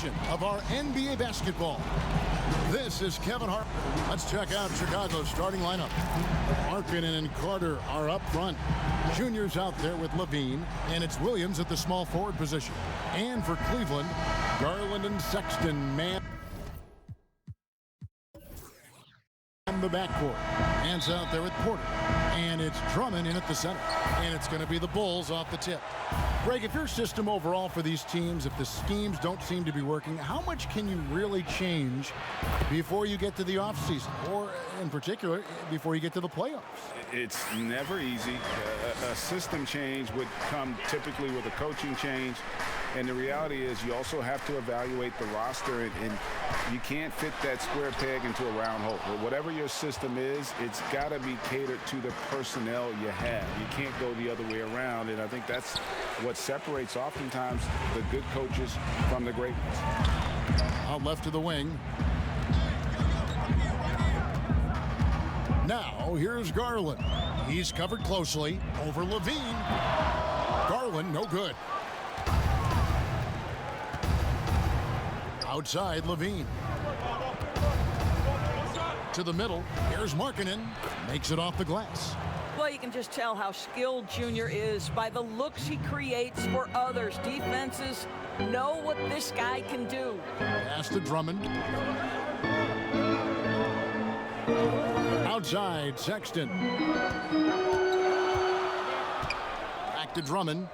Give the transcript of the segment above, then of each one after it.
edition of our NBA basketball. This is Kevin Hart. Let's check out Chicago's starting lineup. Markkanen and Carter are up front. Junior's out there with Levine, and it's Williams at the small forward position. And for Cleveland, Garland and Sexton man on the backcourt. Hands out there with Porter. And it's Drummond in at the center. And it's going to be the Bulls off the tip. Greg, if your system overall for these teams, if the schemes don't seem to be working, how much can you really change before you get to the offseason? Or, in particular, before you get to the playoffs? It's never easy. A system change would come typically with a coaching change. And the reality is you also have to evaluate the roster, and you can't fit that square peg into a round hole. But whatever your system is, it's got to be catered to the personnel you have. You can't go the other way around, and I think that's what separates oftentimes the good coaches from the great ones. Out left to the wing. Now, here's Garland. He's covered closely over Levine. Garland, no good. Outside, Levine. To the middle. Here's Markkanen. Makes it off the glass. Well, you can just tell how skilled Junior is by the looks he creates for others. Defenses know what this guy can do. Pass to Drummond. Outside, Sexton. Back to Drummond.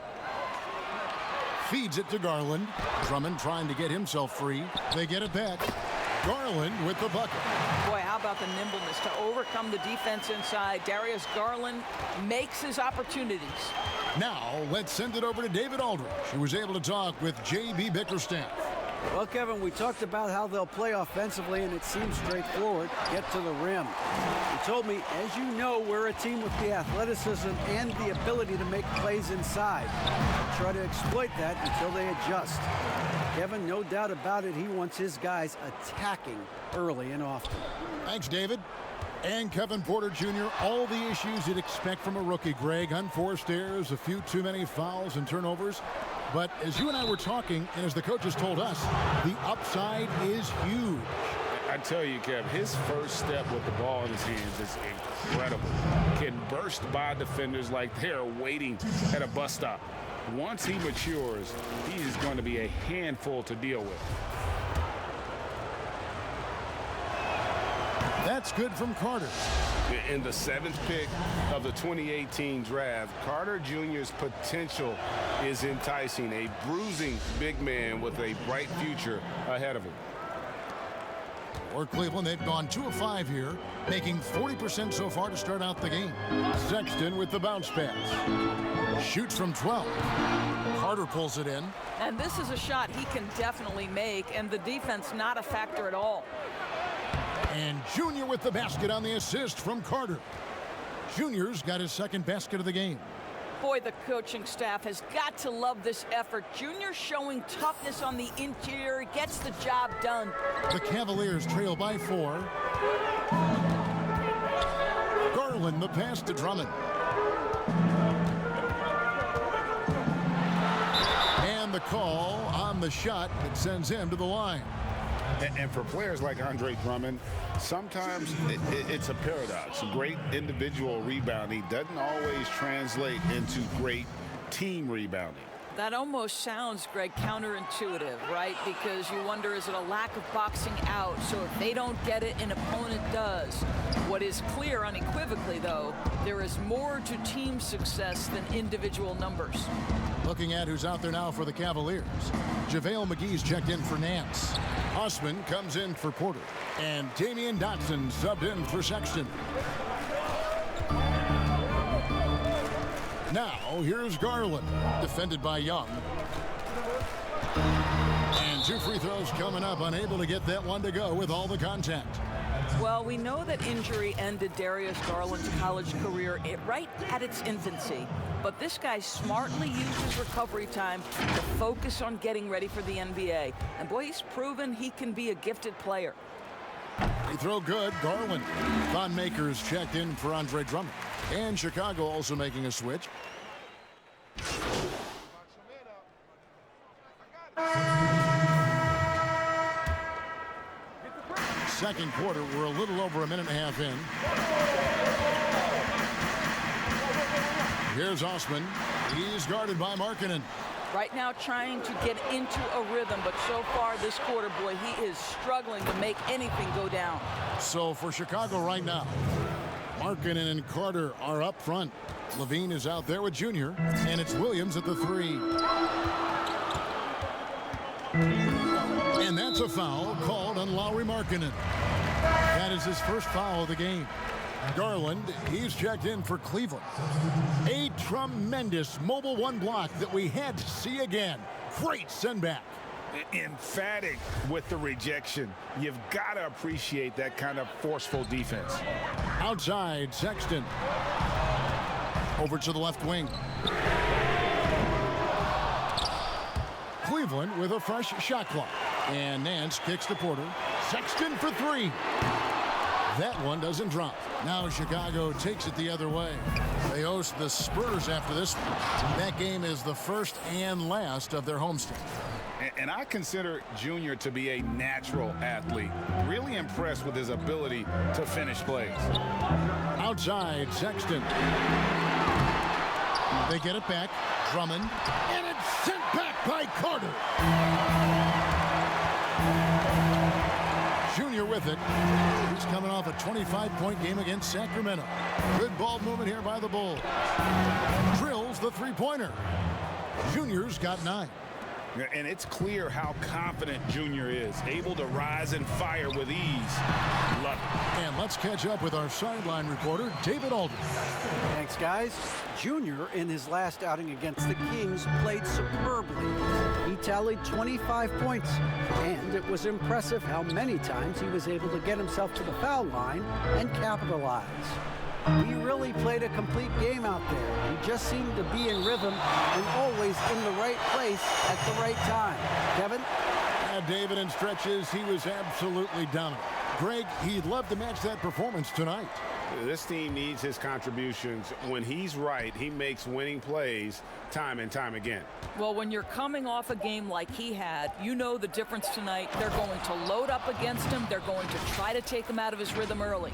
Feeds it to Garland. Drummond trying to get himself free. They get it back. Garland with the bucket. Boy, how about the nimbleness to overcome the defense inside. Darius Garland makes his opportunities. Now, let's send it over to David Aldridge, who was able to talk with J.B. Bickerstaff. Well, Kevin, we talked about how they'll play offensively, and it seems straightforward. Get to the rim. He told me, as you know, we're a team with the athleticism and the ability to make plays inside. Try to exploit that until they adjust. Kevin, no doubt about it, he wants his guys attacking early and often. Thanks, David. And Kevin Porter Jr., all the issues you'd expect from a rookie, Greg. Unforced errors, a few too many fouls and turnovers. But as you and I were talking, and as the coaches told us, the upside is huge. I tell you, Kev, his first step with the ball in his hands is incredible. Can burst by defenders like they're waiting at a bus stop. Once he matures, he is going to be a handful to deal with. That's good from Carter. In the 7th pick of the 2018 draft, Carter Jr.'s potential is enticing. A bruising big man with a bright future ahead of him. For Cleveland, they've gone 2 of 5 here, making 40% so far to start out the game. Sexton with the bounce pass. Shoots from 12. Carter pulls it in. And this is a shot he can definitely make, and the defense not a factor at all. And Junior with the basket on the assist from Carter. Junior's got his 2nd basket of the game. Boy, the coaching staff has got to love this effort. Junior showing toughness on the interior, gets the job done. The Cavaliers trail by 4. Garland the pass to Drummond. And the call on the shot that sends him to the line. And for players like Andre Drummond, sometimes it's a paradox. Great individual rebounding doesn't always translate into great team rebounding. That almost sounds, Greg, counterintuitive, right? Because you wonder, is it a lack of boxing out? So if they don't get it, an opponent does. What is clear unequivocally, though, there is more to team success than individual numbers. Looking at who's out there now for the Cavaliers. JaVale McGee's checked in for Nance. Osman comes in for Porter. And Damian Dotson subbed in for Sexton. Now, here's Garland, defended by Young. And 2 free throws coming up, unable to get that one to go with all the contact. Well, we know that injury ended Darius Garland's college career right at its infancy. But this guy smartly used his recovery time to focus on getting ready for the NBA. And boy, he's proven he can be a gifted player. They throw good. Garland. Thon Maker's checked in for Andre Drummond. And Chicago also making a switch. second quarter. We're a little over a minute and a half in. Here's Osman. He's guarded by Markkanen. Right now trying to get into a rhythm, but so far this quarter, boy, he is struggling to make anything go down. So for Chicago right now, Markkanen and Carter are up front. Levine is out there with Junior, and it's Williams at the 3. And that's a foul called on Lauri Markkanen. That is his first foul of the game. Garland, he's checked in for Cleveland. A tremendous mobile 1 block that we had to see again. Great send back. Emphatic with the rejection. You've got to appreciate that kind of forceful defense. Outside, Sexton. Over to the left wing. Cleveland with a fresh shot clock. And Nance kicks to Porter. Sexton for 3. That one doesn't drop. Now Chicago takes it the other way. They host the Spurs after this one. That game is the first and last of their homestand. And I consider Junior to be a natural athlete. Really impressed with his ability to finish plays. Outside, Sexton. They get it back. Drummond. And it's sent back by Carter. Junior with it. He's coming off a 25-point game against Sacramento. Good ball movement here by the Bulls. Drills the three-pointer. Junior's got 9. And it's clear how confident Junior is. Able to rise and fire with ease. Love it. And let's catch up with our sideline reporter, David Aldridge. Thanks, guys. Junior, in his last outing against the Kings, played superbly. He tallied 25 points, and it was impressive how many times he was able to get himself to the foul line and capitalize. He really played a complete game out there. He just seemed to be in rhythm and always in the right place at the right time. Kevin? Yeah, David, in stretches, he was absolutely dominant. Greg, he'd love to match that performance tonight. This team needs his contributions. When he's right, he makes winning plays time and time again. Well, when you're coming off a game like he had, you know the difference tonight. They're going to load up against him. They're going to try to take him out of his rhythm early.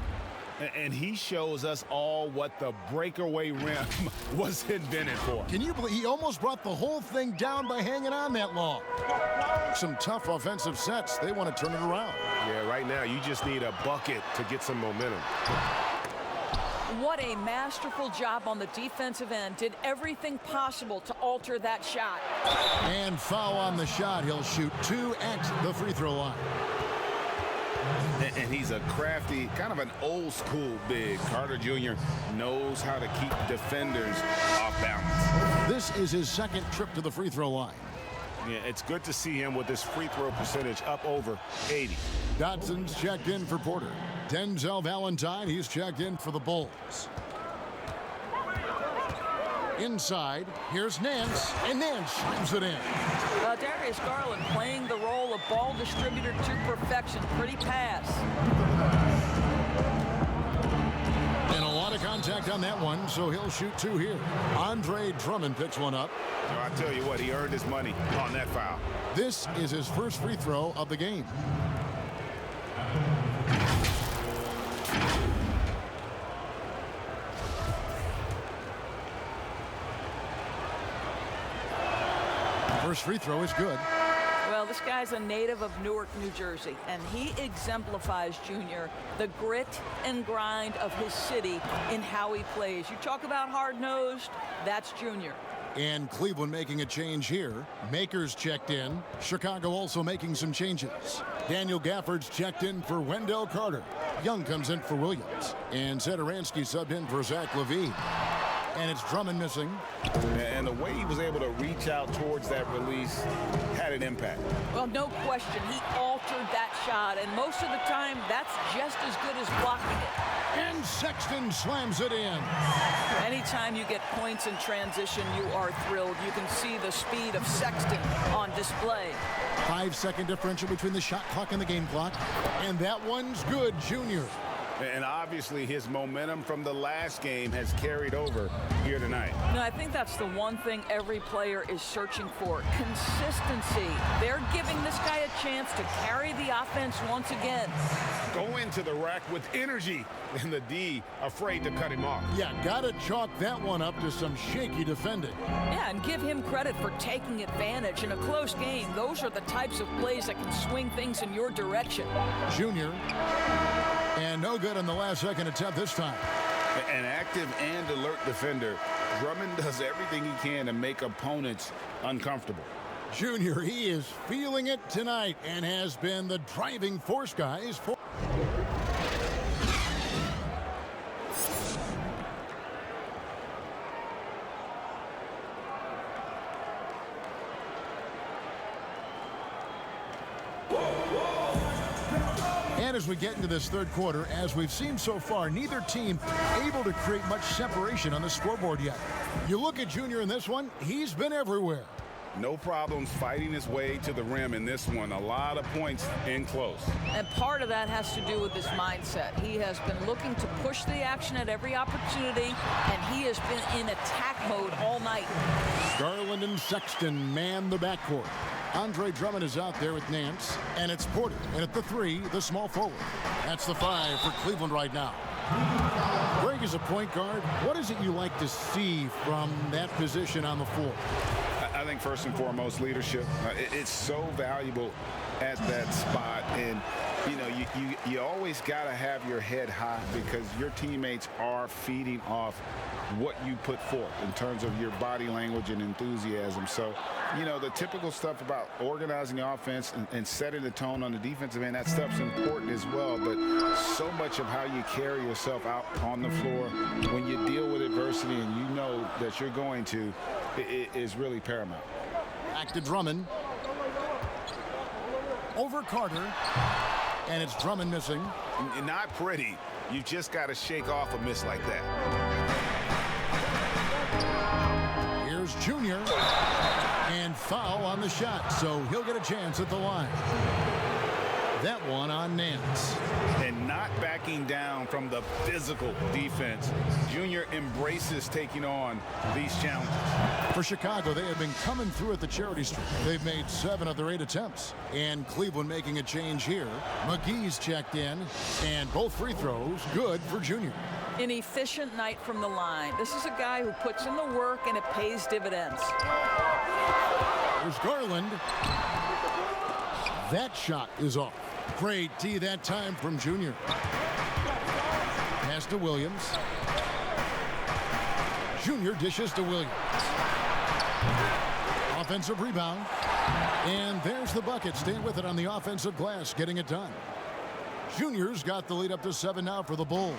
And he shows us all what the breakaway rim was invented for. Can you believe he almost brought the whole thing down by hanging on that long? Some tough offensive sets. They want to turn it around. Yeah, right now you just need a bucket to get some momentum. What a masterful job on the defensive end. Did everything possible to alter that shot. And foul on the shot. He'll shoot 2 at the free throw line. And he's a crafty, kind of an old school big. Carter Jr. knows how to keep defenders off balance. This is his second trip to the free throw line. Yeah, it's good to see him with his free throw percentage up over 80. Dodson's checked in for Porter. Denzel Valentine, he's checked in for the Bulls. Inside, here's Nance, and Nance slams it in. Darius Garland playing the role of ball distributor to perfection. Pretty pass. And a lot of contact on that one, so he'll shoot 2 here. Andre Drummond picks one up. So I tell you what, he earned his money on that foul. This is his first free throw of the game. First free throw is good. Well, this guy's a native of Newark, New Jersey, and he exemplifies, Junior, the grit and grind of his city in how he plays. You talk about hard-nosed, that's Junior. And Cleveland making a change here. Makers checked in. Chicago also making some changes. Daniel Gafford's checked in for Wendell Carter. Young comes in for Williams. And Zedaransky subbed in for Zach LaVine. And it's Drummond missing. And the way he was able to reach out towards that release had an impact. Well, no question, he altered that shot, and most of the time, that's just as good as blocking it. And Sexton slams it in. Anytime you get points in transition, you are thrilled. You can see the speed of Sexton on display. 5-second differential between the shot clock and the game clock. And that one's good, Junior. And obviously his momentum from the last game has carried over here tonight. No, I think that's the one thing every player is searching for. Consistency. They're giving this guy a chance to carry the offense once again. Go into the rack with energy, and the D afraid to cut him off. Yeah, gotta chalk that one up to some shaky defending. Yeah, and give him credit for taking advantage. In a close game, those are the types of plays that can swing things in your direction. Junior, and no good on the last second attempt this time. An active and alert defender, Drummond does everything he can to make opponents uncomfortable. Junior, he is feeling it tonight and has been the driving force, guys. And as we get into this third quarter, as we've seen so far, neither team able to create much separation on the scoreboard yet. You look at Junior in this one, he's been everywhere. No problems fighting his way to the rim in this one. A lot of points in close. And part of that has to do with his mindset. He has been looking to push the action at every opportunity, and he has been in attack mode all night. Garland and Sexton man the backcourt. Andre Drummond is out there with Nance, and it's Porter. And at the 3, the small forward. That's the 5 for Cleveland right now. Greg is a point guard. What is it you like to see from that position on the floor? I think first and foremost, leadership. It's so valuable at that spot. And, you know, you always got to have your head high because your teammates are feeding off what you put forth in terms of your body language and enthusiasm. So, you know, the typical stuff about organizing the offense and setting the tone on the defensive end, that stuff's important as well. But so much of how you carry yourself out on the floor when you deal with adversity and you know that you're going to, it is really paramount. Back to Drummond. Over Carter. And it's Drummond missing. Not pretty. You just got to shake off a miss like that. Here's Junior. And foul on the shot, so he'll get a chance at the line. That one on Nance. And not backing down from the physical defense. Junior embraces taking on these challenges. For Chicago, they have been coming through at the charity stripe. They've made 7 of their 8 attempts. And Cleveland making a change here. McGee's checked in, and both free throws good for Junior. An efficient night from the line. This is a guy who puts in the work, and it pays dividends. There's Garland. That shot is off. Great D that time from Junior. Pass to Williams. Junior dishes to Williams. Offensive rebound. And there's the bucket. Staying with it on the offensive glass, getting it done. Junior's got the lead up to 7 now for the Bulls.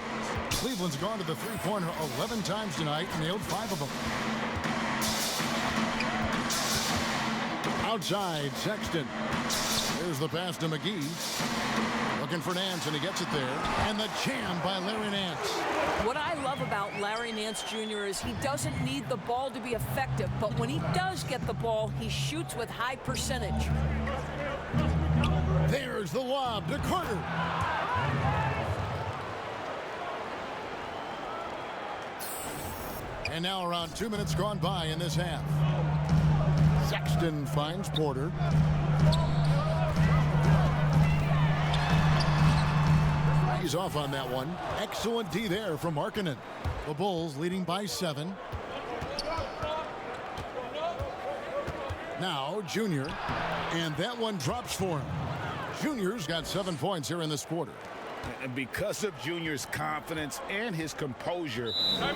Cleveland's gone to the three-pointer 11 times tonight, nailed 5 of them. Outside, Sexton. There's the pass to McGee. Looking for Nance, and he gets it there. And the jam by Larry Nance. What I love about Larry Nance Jr. is he doesn't need the ball to be effective, but when he does get the ball, he shoots with high percentage. There's the lob to Carter. And now around 2 minutes gone by in this half. Sexton finds Porter. He's off on that one. Excellent D there from Markkanen. The Bulls leading by 7. Now Junior. And that one drops for him. Junior's got 7 points here in this quarter. And because of Junior's confidence and his composure,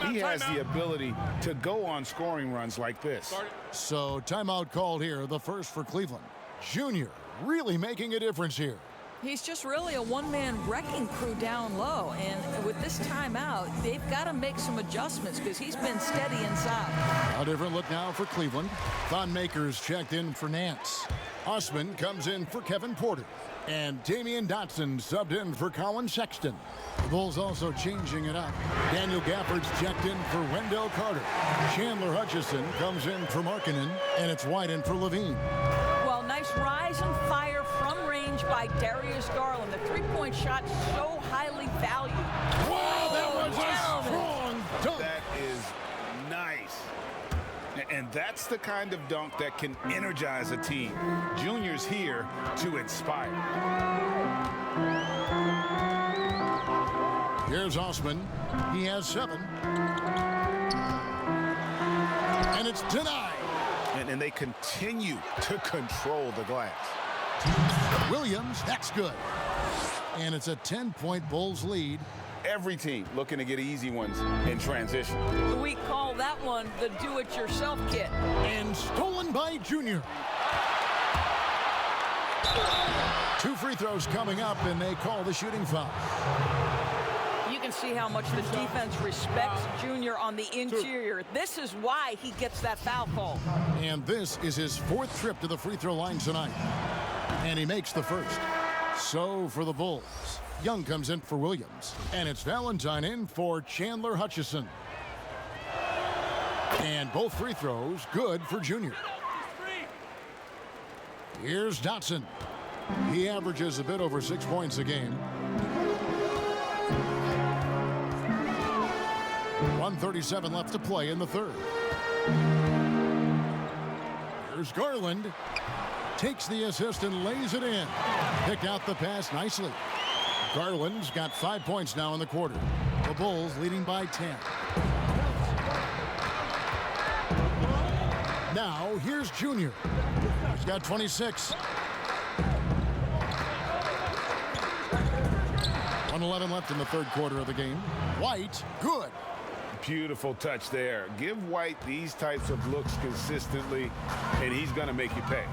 he has the ability to go on scoring runs like this. So timeout called here, the first for Cleveland. Junior really making a difference here. He's just really a one-man wrecking crew down low. And with this timeout, they've got to make some adjustments because he's been steady inside. A different look now for Cleveland. Thon Maker's checked in for Nance. Osman comes in for Kevin Porter. And Damian Dotson subbed in for Colin Sexton. The Bulls also changing it up. Daniel Gafford's checked in for Wendell Carter. Chandler Hutchison comes in for Markkanen. And it's White in for Levine. Well, nice rise and fire from range by Darius Garland. The three-point shot so highly valued. Wow, that was a gentlemen. strong dunk. That is nice. And that's the kind of dunk that can energize a team. Junior's here to inspire. Here's Osman. He has 7. And it's denied. And they continue to control the glass. Williams, that's good. And it's a 10-point Bulls lead. Every team looking to get easy ones in transition. We call that one the do-it-yourself kit. And stolen by Junior. 2 free throws coming up, and they call the shooting foul. You can see how much the defense respects Junior on the interior. This is why he gets that foul call. And this is his 4th trip to the free throw line tonight. And he makes the first. So for the Bulls, Young comes in for Williams. And it's Valentine in for Chandler Hutchison. And both free throws good for Junior. Here's Dotson. He averages a bit over 6 points a game. 1:37 left to play in the third. Here's Garland. Takes the assist and lays it in. Picked out the pass nicely. Garland's got 5 points now in the quarter. The Bulls leading by 10. Now here's Junior. He's got 26. 1:11 left in the third quarter of the game. White, good. Beautiful touch there. Give White these types of looks consistently, and he's going to make you pay.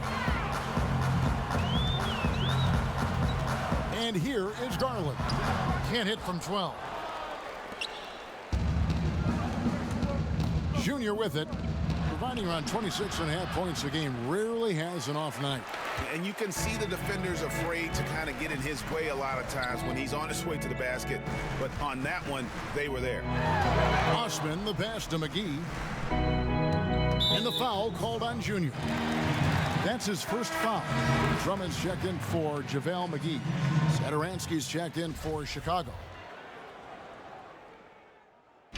And here is Garland. Can't hit from 12. Junior with it, providing around 26.5 points a game. Rarely has an off night. And you can see the defenders afraid to kind of get in his way a lot of times when he's on his way to the basket. But on that one, they were there. Osman, the pass to McGee. And the foul called on Junior. That's his first foul. Drummond's checked in for JaVale McGee. Satoransky's checked in for Chicago. A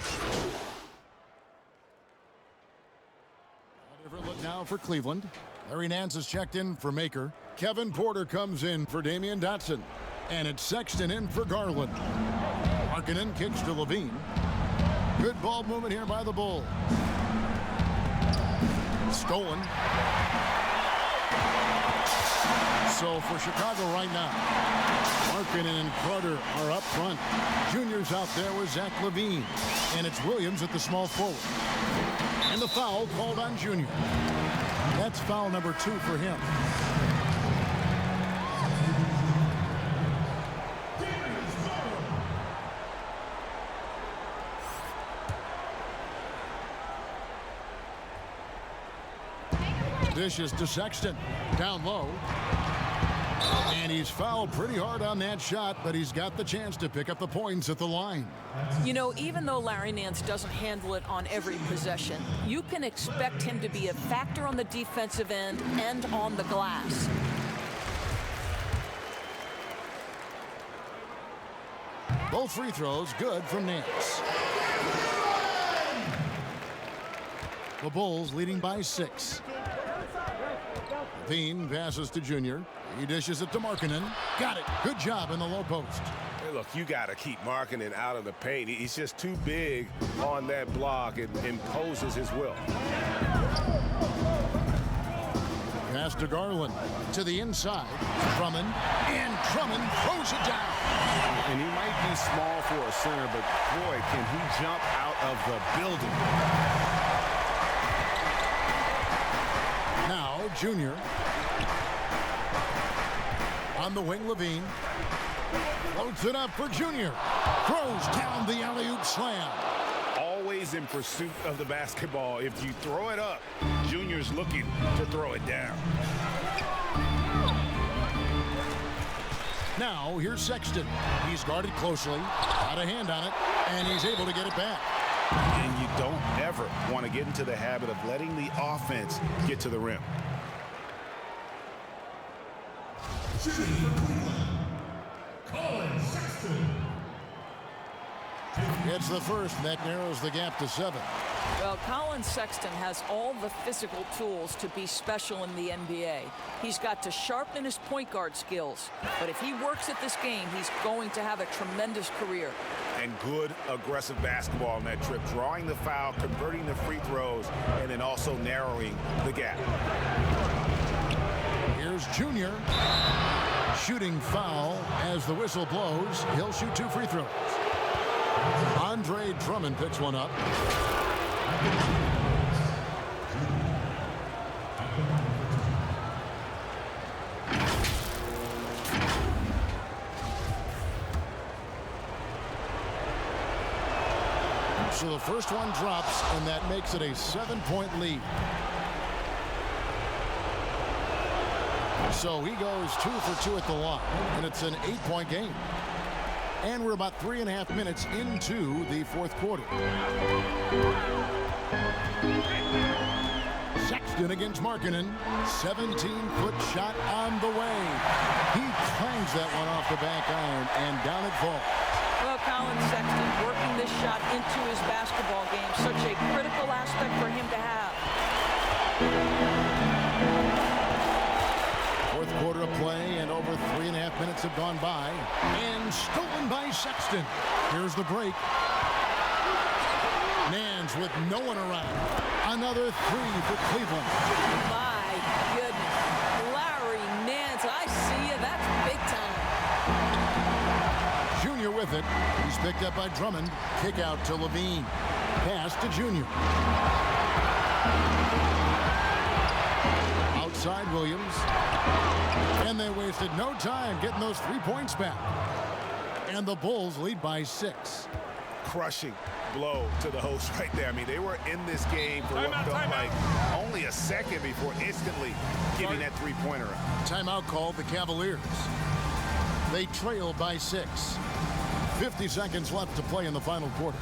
different look now for Cleveland. Larry Nance is checked in for Maker. Kevin Porter comes in for Damian Dotson. And it's Sexton in for Garland. Markkanen kicks to Levine. Good ball movement here by the Bulls. Stolen. So for Chicago right now, Markkanen and Carter are up front. Junior's out there with Zach LaVine. And it's Williams at the small forward. And the foul called on Junior. That's foul number 2 for him. Dishes to Sexton. Down low. And he's fouled pretty hard on that shot, but he's got the chance to pick up the points at the line. You know, even though Larry Nance doesn't handle it on every possession, you can expect him to be a factor on the defensive end and on the glass. Both free throws good from Nance. The Bulls leading by 6. Levine passes to Junior. He dishes it to Markkanen. Got it. Good job in the low post. Hey, look, you got to keep Markkanen out of the paint. He's just too big on that block. It imposes his will. Pass to Garland. To the inside. Drummond. And Drummond throws it down. And he might be small for a center, but boy, can he jump out of the building. Now, Junior. On the wing, Levine. Floats it up for Junior. Throws down the alley-oop slam. Always in pursuit of the basketball. If you throw it up, Junior's looking to throw it down. Now, here's Sexton. He's guarded closely. Got a hand on it, and he's able to get it back. And you don't ever want to get into the habit of letting the offense get to the rim. Shooting for Cleveland, Colin Sexton. It's the first, and that narrows the gap to 7. Well, Colin Sexton has all the physical tools to be special in the NBA. He's got to sharpen his point guard skills, but if he works at this game, he's going to have a tremendous career. And good aggressive basketball on that trip, drawing the foul, converting the free throws, and then also narrowing the gap. Here's Junior. Shooting foul as the whistle blows. He'll shoot 2 free throws. Andre Drummond picks one up. So the first one drops, and that makes it a 7-point lead. So he goes 2 for 2 at the line, and it's an 8-point game. And we're about 3.5 minutes into the fourth quarter. Sexton against Markkanen. 17-foot shot on the way. He clangs that one off the back iron, and down it falls. Well, Colin Sexton working this shot into his basketball game. Such a critical aspect for him to have. Fourth quarter of play, and over 3.5 minutes have gone by. And stolen by Sexton. Here's the break. Nance with no one around. Another 3 for Cleveland. My goodness. Larry Nance, I see you. That's big time. Junior with it. He's picked up by Drummond. Kick out to Levine. Pass to Junior. Outside Williams. And they wasted no time getting those 3 points back. And the Bulls lead by 6. Crushing blow to the host right there. I mean, they were in this game for what felt like only a second before instantly giving that three-pointer up. Timeout called the Cavaliers. They trail by 6. 50 seconds left to play in the final quarter.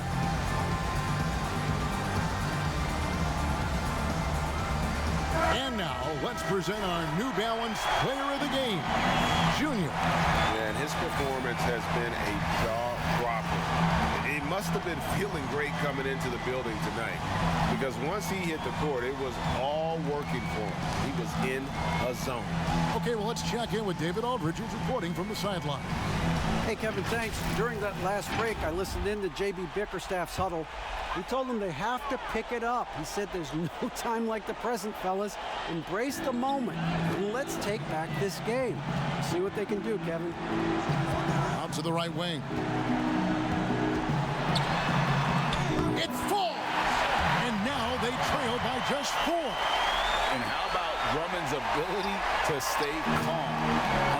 And now, let's present our New Balance Player of the Game, Junior. And his performance has been a jaw-dropper. He must have been feeling great coming into the building tonight, because once he hit the court, it was all working for him. He was in a zone. Okay, well, let's check in with David Aldridge, who's reporting from the sideline. Hey, Kevin, thanks. During that last break, I listened in to J.B. Bickerstaff's huddle. He told them they have to pick it up. He said there's no time like the present, fellas. Embrace the moment, and let's take back this game. See what they can do, Kevin. Out to the right wing. It falls! And now they trail by just 4. And how about Drummond's ability to stay calm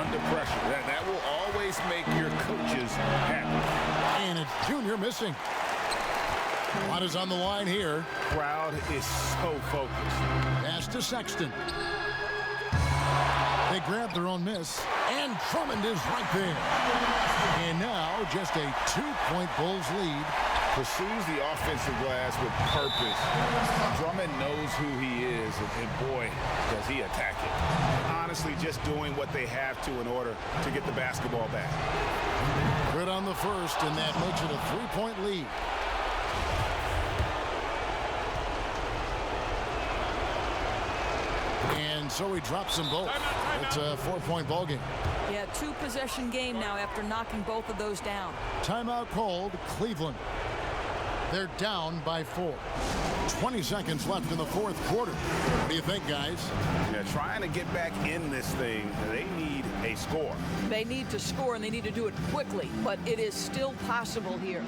under pressure? That will always make your coaches happy. And it's Junior missing. A lot is on the line here. Crowd is so focused. Pass to Sexton. They grab their own miss, and Drummond is right there. And now just a 2-point Bulls lead. Pursues the offensive glass with purpose. Drummond knows who he is, and boy, does he attack it. Honestly, just doing what they have to in order to get the basketball back. Good on the first, and that makes it a 3-point lead. And so he drops them both. It's a 4-point ball game. Yeah, 2-possession game now after knocking both of those down. Timeout called, Cleveland. They're down by 4. 20 seconds left in the fourth quarter. What do you think, guys? Yeah, trying to get back in this thing, they need a score. They need to score, and they need to do it quickly, but it is still possible here.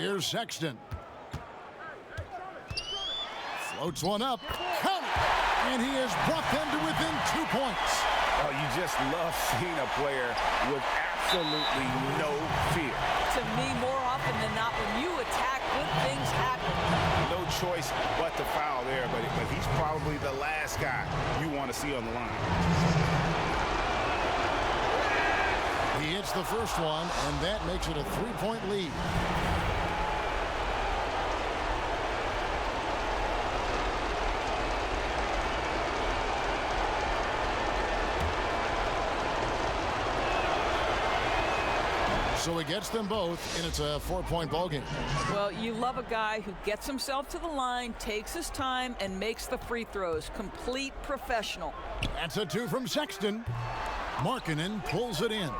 Here's Sexton. Floats one up. Count it. And he has brought them to within 2 points. Oh, you just love seeing a player with absolutely no fear. To me, more often than not, when you attack, good things happen. No choice but to foul there, but he's probably the last guy you want to see on the line. He hits the first one, and that makes it a 3-point lead. So he gets them both, and it's a 4-point ball game. Well, you love a guy who gets himself to the line, takes his time, and makes the free throws. Complete professional. That's a 2 from Sexton. Markkanen pulls it in.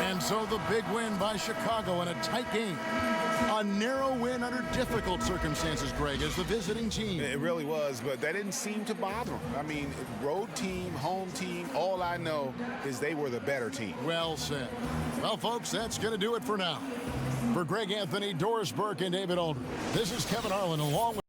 And so the big win by Chicago in a tight game. A narrow win under difficult circumstances, Greg, as the visiting team. It really was, but that didn't seem to bother him. I mean, road team, home team, all I know is they were the better team. Well said. Well, folks, that's going to do it for now. For Greg Anthony, Doris Burke, and David Aldridge, this is Kevin Harlan along with